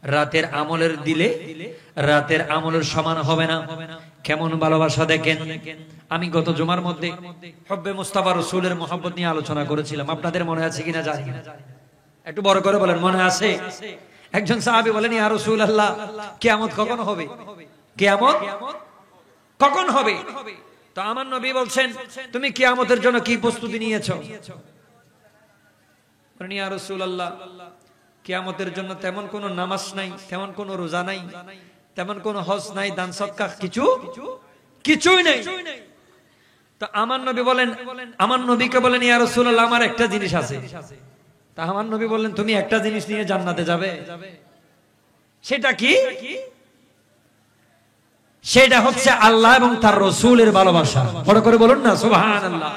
রাতের আমলের দিলে রাতের আমলের সমান হবে না। কেমন ভালোবাসা দেখেন। আমি গত জুমার মধ্যে হব্বে মুস্তাফা রাসূলের মহব্বত নিয়ে আলোচনা করেছিলাম, আপনাদের মনে আছে কিনা জানি না, একটু বড় করে বলেন মনে আছে? একজন সাহাবী বলেন, ইয়া রাসূলুল্লাহ, কিয়ামত কখন হবে? কিয়ামত কখন হবে? তো আমার নবী বলছেন, তুমি কিয়ামতের জন্য কি প্রস্তুতি নিয়েছো? বলেন, ইয়া রাসূলুল্লাহ, কিয়ামতের জন্য তেমন কোনো নামাজ নাই, তেমন কোনো রোজা নাই, তেমন কোনো হজ নাই, দান সদকা কিছুই নাই। তো আমার নবী বলেন, আমার নবীকে বলেন, ইয়া রাসূলুল্লাহ, আমার একটা জিনিস আছে। তা আমার নবী বললেন, তুমি একটা জিনিস নিয়ে জান্নাতে যাবে, সেটা কি? সেটা হচ্ছে আল্লাহ এবং তার রাসূলের ভালোবাসা। বড় করে বলুন না সুবহানাল্লাহ।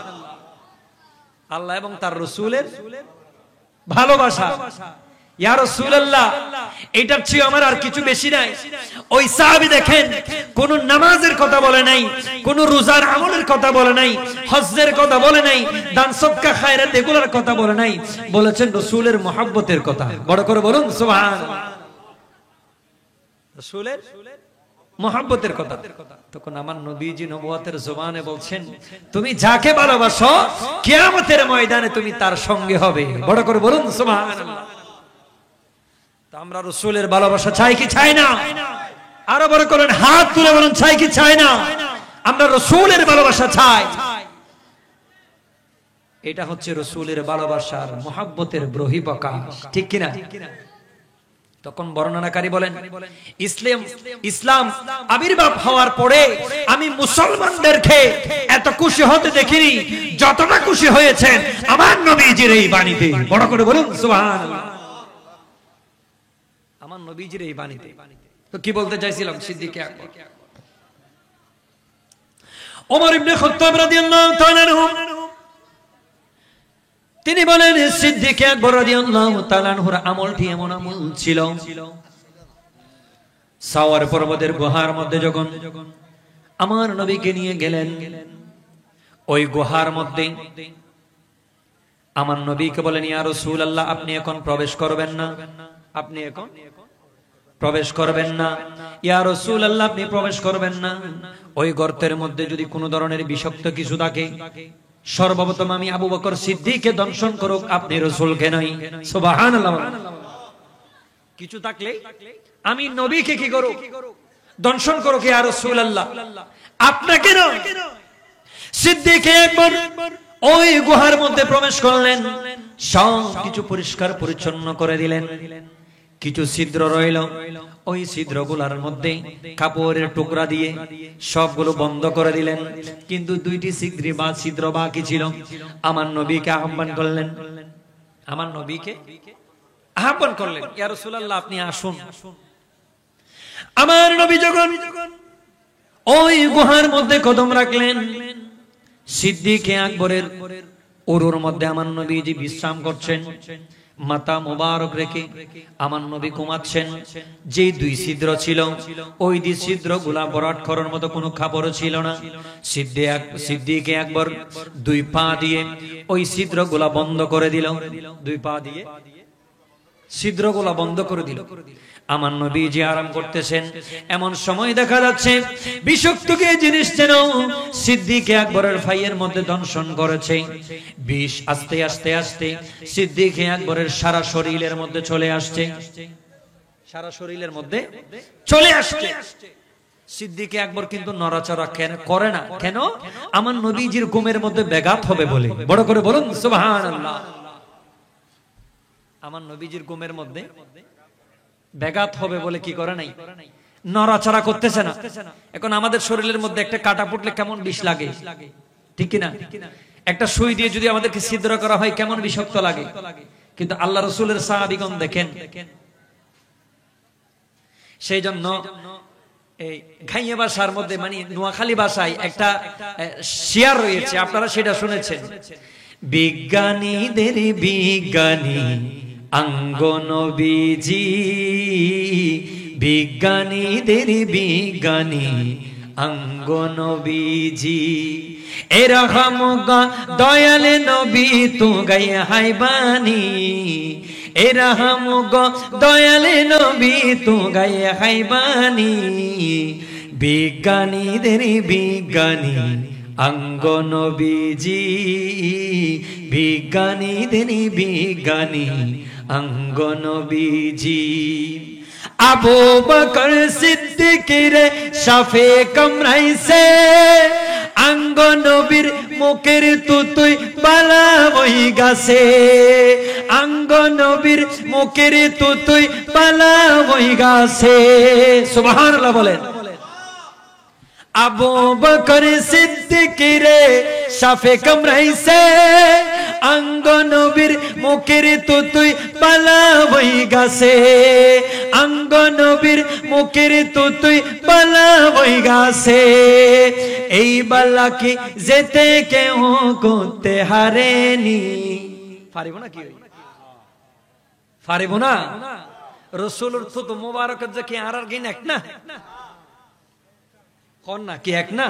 আল্লাহ এবং তার রাসূলের ভালোবাসা। ইয়া রাসূলুল্লাহ, এটার চেয়ে আমার আর কিছু বেশি নাই। ওই সাহাবী দেখেন, কোন নামাজের কথা বলে নাই, কোন রোজার আমলের কথা বলে নাই, হজ্জের কথা বলে নাই, দান সদকা খায়রাত এগুলোর কথা বলে নাই, বলেছেন রাসূলের মহব্বতের কথা। বড় করে বলুন সুবহানাল্লাহ। রাসূলের মহব্বতের কথা। তখন আমার নবীজি নবুয়তের জবানে বলছেন, তুমি যাকে ভালোবাসো কিয়ামতের ময়দানে তুমি তার সঙ্গে হবে। বড় করে বলুন সুবহানাল্লাহ। তো আমরা রাসূলের ভালোবাসা চাই কি চাই না? আরো বড় করেন, হাত তুলে বলুন, চাই কি চাই না? আমরা রাসূলের ভালোবাসা চাই। এটা হচ্ছে রাসূলের ভালোবাসার মহব্বতের বহিঃপ্রকাশ, ঠিক কিনা? তখন বর্ণনাকারী বলেন, ইসলাম আবির্ভাব হওয়ার পরে আমি মুসলমানদেরকে এত খুশি হতে দেখিনি যতটা খুশি হয়েছেন আমার নবীজির এই বাণীতে। বড় করে বলুন সুবহানাল্লাহ। আমার নবীজির এই বাণীতে। তো কি বলতে চাইছিলাম? সিদ্দিক আকবর, ওমর ইবনে খাত্তাব রাদিয়াল্লাহু তাআলা আনহু, তিনি বলেন, সিদ্দিক আকবর রাদিয়াল্লাহু তাআলা আনহুর আমলটি এমন আমল ছিল, সাওয়ার পর্বতের গুহার মধ্যে যখন আমার নবীকে নিয়ে গেলেন, ওই গুহার মধ্যে আমার নবীকে বলেন, ইয়া রাসূলুল্লাহ, আপনি এখন প্রবেশ করবেন না, আপনি এখন প্রবেশ করবেন না, ইয়া রাসূলুল্লাহ, আপনি প্রবেশ করবেন না। ওই গর্তের মধ্যে যদি কোনো ধরনের বিষাক্ত কিছু থাকে, সর্বপ্রথম আমি আবু বকর সিদ্দিককে দংশন করুক, আপনি রাসূলকে নয়। সুবহানাল্লাহ। কিছু থাকলে আমি নবীকে কি করুক? দংশন করুক, ইয়া রাসূলুল্লাহ, আপনাকে নয়। সিদ্দিক আকবর ওই গুহার মধ্যে প্রবেশ করলেন, সব কিছু পরিষ্কার পরিচ্ছন্ন করে দিলেন। কিছু ছিদ্র রইল, ওই ছিদ্রগুলোর মধ্যে কাপড়ের টুকরা দিয়ে সবগুলো বন্ধ করে দিলেন। কিন্তু দুইটি ছিদ্র বাকি ছিল। আমার নবীকে আহ্বান করলেন, আমার নবীকে আহ্বান করলেন, ইয়া রাসূলুল্লাহ, আপনি আসুন। আমার নবী যখন ওই গুহার মধ্যে কদম রাখলেন, সিদ্দিক আকবরের উরুর মধ্যে আমার নবীজি বিশ্রাম করছেন, মাথা মোবারক রেখে আমার নবী ঘুমাচ্ছেন। যে দুই ছিদ্র ছিল, ওই দুই ছিদ্র গুলা বরাট করার মতো কোনো খাবার ছিল না। সিদ্দিক আকবর দুই পা দিয়ে ওই ছিদ্র গুলা বন্ধ করে দিল, দুই পা দিয়ে ছিদ্র গুলা বন্ধ করে দিল। আমার নবীজি আরাম করতেছেন, এমন সময় দেখা যাচ্ছে বিষাক্ত কি জিনিস যেন সিদ্দিক আকবরের ফাইয়ের মধ্যে দংশন করেছে। বিষ আস্তে আস্তে আস্তে সিদ্দিক আকবরের সারা শরীরের মধ্যে চলে আসছে, সারা শরীরের মধ্যে চলে আসছে। সিদ্দিক আকবর কিন্তু নড়াচড়া করে না। কেন? আমার নবীজির ঘুমের মধ্যে ব্যাঘাত হবে বলে। বড় করে বলুন সুবহানাল্লাহ। আমার নবীজির ঘুমের মধ্যে ব্যাঘাত হবে বলে কি করে নাই, নড়াচড়া করতেছে না। এখন আমাদের শরীরের মধ্যে একটা কাটা ফুটলে কেমন বিষ লাগে, ঠিক কিনা? একটা সুই দিয়ে যদি আমাদেরকে ছিদ্র করা হয় কেমন বিষাক্ত লাগে। কিন্তু আল্লাহ রাসূলের সাহাবীগণ দেখেন, সেই জন্য এই ঘাইয়া ভাষার মধ্যে, মানে নোয়াখালী ভাষায় একটা শিয়ার রয়েছে, আপনারা সেটা শুনেছেন। বিজ্ঞানীদের বিজ্ঞানী অঙ্গ নবীজি, বিজ্ঞানীদের বিজ্ঞানী অঙ্গ নবীজি, এরকম দয়াল নবী তু গায়ে হাইবানি, এরকম দয়াল নবী তু গায়ে হাইবানি, বিজ্ঞানীদের বিজ্ঞানী অঙ্গ নবীজি, বিজ্ঞানীদের বিজ্ঞানী অঙ্গ নবীজি। আবু বকর সিদ্দিকের শাফে কামরাইছে, অঙ্গ নবীর মুখের তুতুই বালা ওই গাছে, অঙ্গ নবীর মুখের তুতুই বালা ওই গাছে। সুবহানাল্লাহ বলেন। আবু বকর সিদ্দিকের শাফে কামরাইছে, অঙ্গ নবীর মুখের তুতুই বালা ওই গাছে, অঙ্গ নবীর মুখের তুতুই বালা ওই গাছে। এই বালা কি যেতে কেউ করতে হারেনি। পারিব না কি পারিব না? রাসূলের তো মোবারক যে কি আর গিন এক না কোন না কি এক না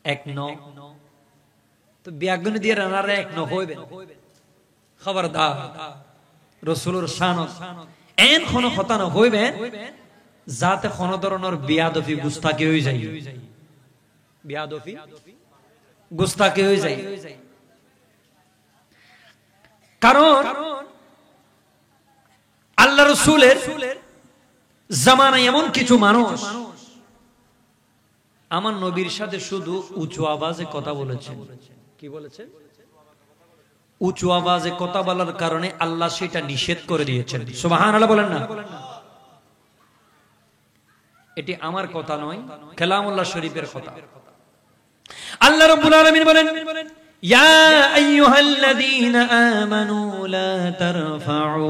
এক ন তো বিয়াগুন দিয়ে রানারে এক ন হইবে। খবরদার রাসূলের শানত এন কোন কথা না হইবে যাতে কোন ধরনের বিয়াদফি গুস্তাখি হয়ে যায়, বিয়াদফি গুস্তাখি হয়ে যায়। কারণ আল্লাহ রাসূলের জামানায় এমন কিছু মানুষ আমার নবীর সাথে শুধু উঁচু আওয়াজে কথা বলেছেন। কি বলেছেন? উঁচু আওয়াজে কথা বলার কারণে আল্লাহ সেটা নিষেধ করে দিয়েছেন। সুবহানাল্লাহ বলেন না। এটি আমার কথা নয়, কালামুল্লাহ শরীফের কথা। আল্লাহ রাব্বুল আলামিন বলেন, ইয়া আইয়ুহাল্লাযীনা আমানু লা তারফাউ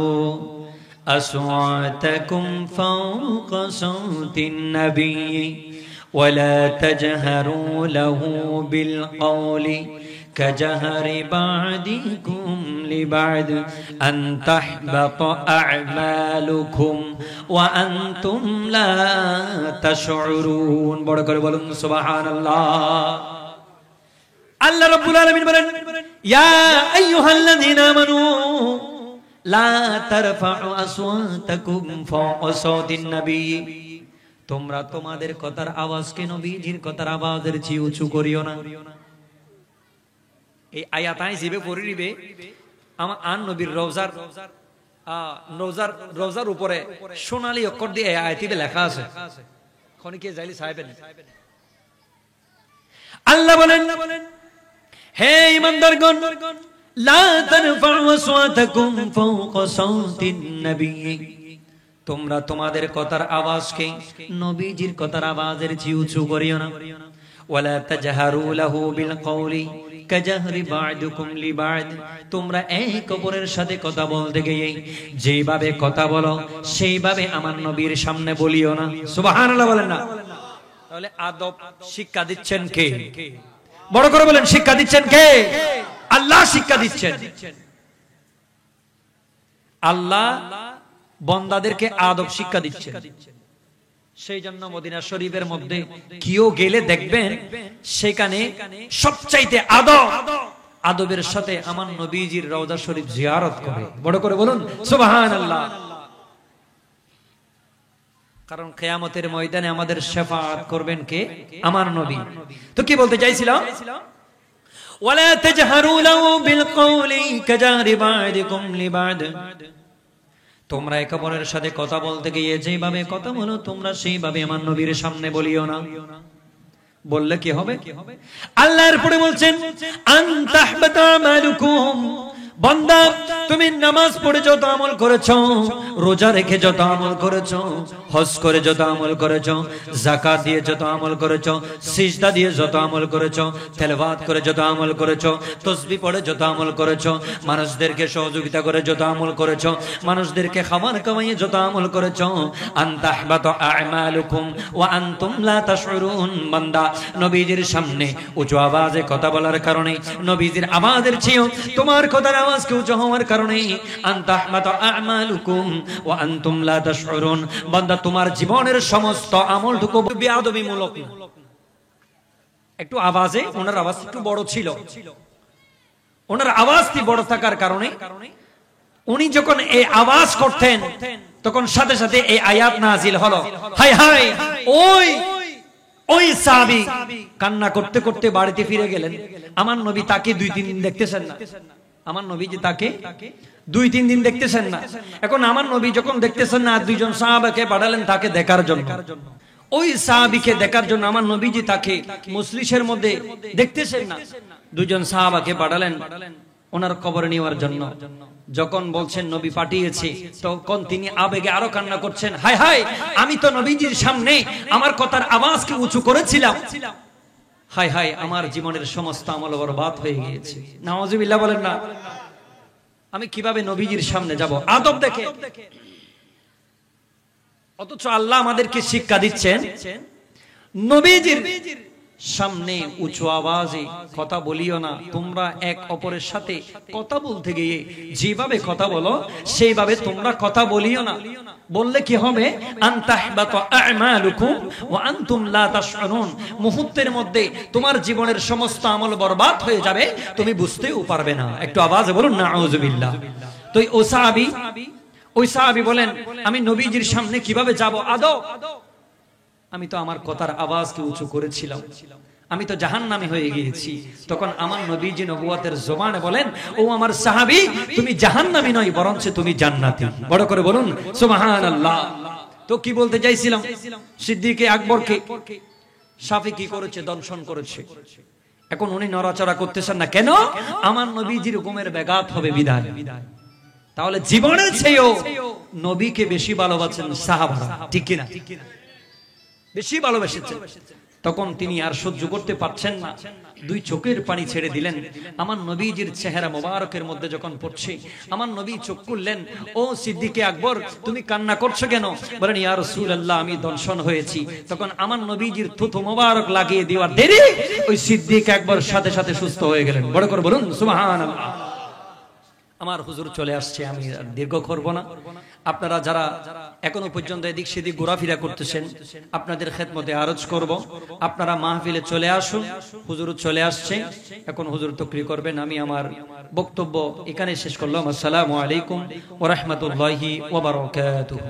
আসওয়াতাকুম ফাওকা সাওতিন নবী ওয়ালা তাজহারু লাহু বিল কওলি كجهر بعضكم لبعض أن تحبط أعمالكم وأنتم لا تشعرون। বড় করে বলুন সুবহানাল্লাহ। আল্লাহ রাব্বুল আলামিন বলেন, ইয়া আইয়ুহাল্লাযীনা আমানু লা তারফাউ আসওয়াতাকুম ফাওকা সাওতিন নবী। তোমরা তোমাদের কথার আওয়াজকে নবীজির কথার আওয়াজের চেয়ে উঁচু করিও না। এই আয়াত আই জিবে পড়ে নিবে আমার আন নবীর রওজার উপরে সোনালী অক্ষর দিয়ে এই আয়াতিতে লেখা আছে। খনিকে যাইলি সাহেবেন আল্লাহ বলেন, হে ঈমানদারগণ, লা তারফাউ আসওয়াতাকুম ফাওকা সাওতিন নবী। তোমরা তোমাদের কথার আওয়াজকে নবীজির কথার আওয়াজের চেয়ে উঁচু করিও না। ওয়ালা তাজহারু লাহু বিল কওলি কাজাহরি বা'দুকুম লিবা'দ। তোমরা এক অপরের সাথে কথা বলতে গিয়ে যেভাবে কথা বলো সেইভাবে আমার নবীর সামনে বলিও না। সুবহানাল্লাহ বলেন না। তাহলে আদব শিক্ষা দিচ্ছেন কে? বড় করে বলেন, শিক্ষা দিচ্ছেন কে? আল্লাহ শিক্ষা দিচ্ছেন। আল্লাহ বান্দাদেরকে আদব শিক্ষা দিচ্ছেন। সেই জন্য মদিনা শরীফের মধ্যে কেউ গেলে দেখবেন সেখানে সবচাইতে আদবের সাথে আমার নবীজির রওজা শরীফ জিয়ারত করে। বড় করে বলুন সুবহানাল্লাহ। কারণ কিয়ামতের ময়দানে আমাদের শাফাআত করবেন কে? আমার নবী। তো কি বলতে চাইছিলাম? ওয়ালা তাজহারু লাহু বিল কওলি কাজাহরি বা'দিকুম লিবা'দ। তোমরা একে অপরের সাথে কথা বলতে গিয়ে যেভাবে কথা বলো তোমরা সেইভাবে আমার নবীর সামনে বলিও না। বললে কি হবে? আল্লাহর পরে বলছেন, আন তাহবাতা আমালুকুম। বান্দা, তুমি নামাজ পড়ে যত আমল করেছো, রোজা রেখে যত আমল করেছো, হজ করে যত আমল করেছো, যাকাত দিয়ে যত আমল করেছো, সিজদা দিয়ে যত আমল করেছো, তেলাওয়াত করে যত আমল করেছো, তাসবিহ পড়ে যত আমল করেছো, মানুষদেরকে সহযোগিতা করে যত আমল করেছো, মানুষদেরকে খাবার খাওয়াইয়ে যত আমল করেছো, আন তাহবাতা আমালুকুম ওয়া আনতুম লা তাশউরুন। বান্দা, নবীজির সামনে উঁচু আওয়াজে কথা বলার কারণে, নবীজির আওয়াজের চেয়েও তোমার কথার আওয়াজকে উঁচু হওয়ার কারণে আন তাহবাতা আমালুকুম ওয়া আনতুম লা তাশউরুন। বান্দা, তোমার জীবনের সমস্ত আমলটুকু বেয়াদবিমূলক। একটু আওয়াজে, ওনার আওয়াজ একটু বড় ছিল, ওনার আওয়াজটি বড় থাকার কারণে উনি যখন এই আওয়াজ করতেন তখন সাথে সাথে এই আয়াত নাজিল হলো, হায় হায় ওই সাহাবী কান্না করতে করতে বাড়িতে ফিরে গেলেন। আমার নবী তাকে 2-3 দিন দেখতেছেন না। আমার নবী যে তাকে 2-3 দিন দেখতেছেন না। এখন আমার নবী যখন দেখতেছেন না, 2জন সাহাবাকে পাঠালেন তাকে দেখার জন্য। ওই সাহাবীকে দেখার জন্য আমার নবীজি তাকে মজলিসের মধ্যে দেখতেছেন না, 2জন সাহাবাকে পাঠালেন ওনার কবর নেওয়ার জন্য। যখন বলছেন নবী পাঠিয়েছে, তখন তিনি আবেগে আরো কান্না করছেন, হায় হায় আমি তো নবীজির সামনে আমার কথার আওয়াজকে উঁচু করেছিলাম, হায় হায় আমার জীবনের সমস্ত আমল বরবাদ হয়ে গিয়েছে। নাউজুবিল্লাহ বলেন না। আমি কিভাবে নবীজির সামনে যাব আদব দেখে। অথচ আল্লাহ আমাদেরকে শিক্ষা দিচ্ছেন, নবীজির সামনে উঁচু আওয়াজে কথা বলিও না। তোমরা এক অপরের সাথে কথা বলতে গিয়ে যেভাবে কথা বলো সেইভাবে তোমরা কথা বলিও না। বললে কি হবে? আনতাহবাতু আ'মালুকুম ওয়া আনতুম লা তাশউরুন। মুহূর্তের মধ্যে তোমার জীবনের সমস্ত আমল বরবাদ হয়ে যাবে, তুমি বুঝতেও পারবে না। একটু আওয়াজে বলুন নাউজুবিল্লাহ। তো ওই সাহাবী বলেন, আমি নবীজির সামনে কিভাবে যাব আদব? আমি তো আমার কথার আওয়াজকে উঁচু করেছিলাম, আমি তো জাহান্নামী হয়ে গিয়েছি। তখন আমার নবীজি নবুয়তের জবানে বলেন, ও আমার সাহাবী, তুমি জাহান্নামী নয় বরঞ্চ তুমি জান্নাতি। বড় করে বলুন সুবহানাল্লাহ। তো কি বলতে চাইছিলাম, সিদ্দিকে আকবরকে শাফি কি করেছে? দংশন করেছে। এখন উনি নড়াচড়া করতেছেন না কেন? আমার নবীজির হুকুমের ব্যাঘাত হবে বিধান। তাহলে জীবনের চেয়েও নবীকে বেশি ভালোবাসেন সাহাবারা, ঠিক কিনা? বেশি ভালোবেসেছেন। তখন তিনি আর সহ্য করতে পারছেন না, 2 চোখের পানি ছেড়ে দিলেন। আমার নবীজির চেহারা মোবারকের মধ্যে যখন পড়ছে, আমার নবী চোখ খুললেন। ও সিদ্দিকে আকবর, তুমি কান্না করছো কেন? বলেন, ইয়া রাসূলুল্লাহ, আমি দংশন হয়েছি। তখন আমার নবীজির থুথু মোবারক লাগিয়ে দেওয়ার দেরি, ওই সিদ্দিক আকবর সাথে সাথে সুস্থ হয়ে গেলেন। বড় করে বলুন সুবহানাল্লাহ। আমার হুজুর চলে আসছে, আমি দীর্ঘ করব না। আপনারা যারা এখনো পর্যন্ত এদিক সেদিক ঘোরাফেরা করতেছেন, আপনাদের খেদমতে আরজ করব, আপনারা মাহফিলে চলে আসুন। হুজুর চলে আসছে, এখন হুজুর তাকরীর করবেন। আমি আমার বক্তব্য এখানে শেষ করলাম। আসসালামু আলাইকুম ওয়া রাহমাতুল্লাহি ওয়া বারাকাতুহু।